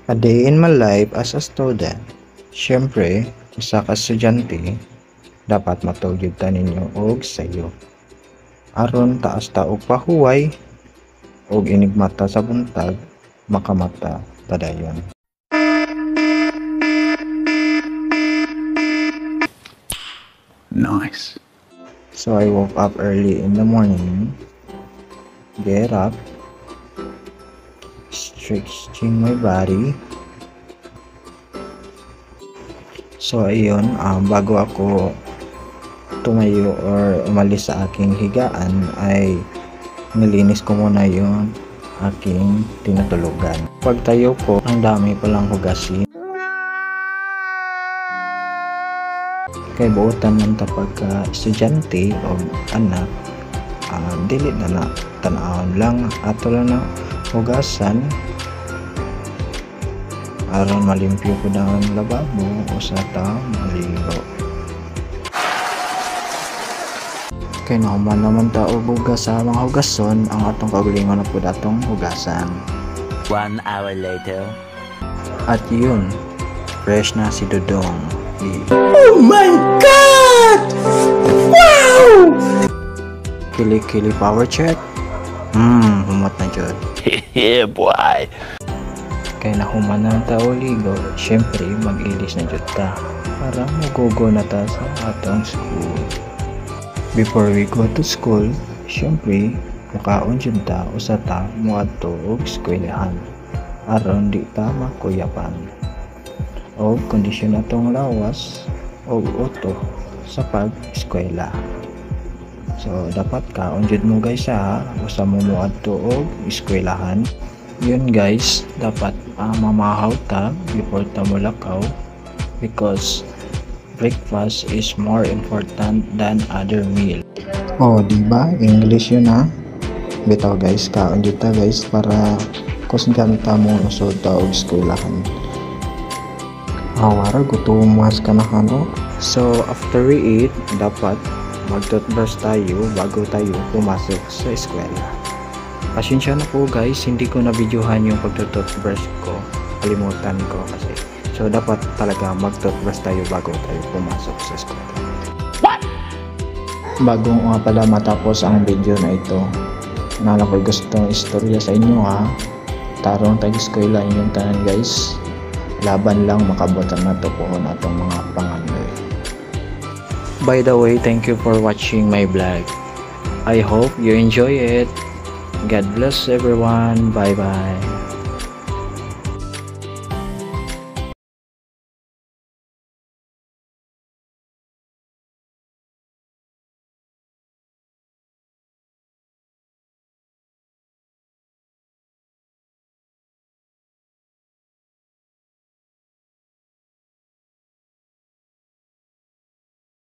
A day in my life as a student. Siyempre, usa ka estudyante, dapat matugyod ta ninyo og sayo. Aron taas ta og pahuway og inigmata sa buntag, makamata padayon. Nice. So I woke up early in the morning, get up, stretching my body. So ayun, bago ako tumayo or umalis sa aking higaan ay nilinis ko muna yung aking tinatulugan. Pagtayo ko, ang dami palang hugasin. Kay buotan man ta pagka estudyante o anak, dili na tanawon lang ato lang na hugasan aron malimpyo ko ang lababo o sa ta maligo. Kay naman naman ta og hugas sa mga hugason, ang atong kaugalingon na po datong hugasan. 1 hour later. At yun, fresh na si Dodong. Oh my God! Wow! Kili-kili power check. Humot na jud. Yeah, boy. Kaya nahuman na ta o ligo, syempre mag-ilis na jud ta para magugo na ta sa atong school. Before we go to school, syempre mukaon jud ta usa ta moadto og eskwelahan aron di ta makuyapan. O kondisyon natong lawas o uto sa pag-eskwela. So dapat kaon jud mo guys ha, usa mo moadto og eskwelahan. Yun guys, dapat mamahaw ta before ta mulakaw because breakfast is more important than other meal. Oh, diba? English yun ha. Bitaw guys, kaon jud ta guys para kusgan ta mo usod ta og eskwelahan. Awara gutumas ka na kano. So after we eat, dapat mag-toothbrush tayo bago tayo pumasok sa eskwela. Pasensya na po guys, hindi ko na-videohan yung pag-toothbrush ko. Kalimutan ko kasi. So dapat talaga mag-toothbrush tayo bago tayo pumasok sa eskwela. What? Bago nga pala matapos ang video na ito, nala ko gustong istorya sa inyo ha. Tarong tag-eskwela inyong tanan guys. Laban lang makabutan na to po natong mga pangandoy. By the way, thank you for watching my vlog. I hope you enjoy it. God bless everyone. Bye bye.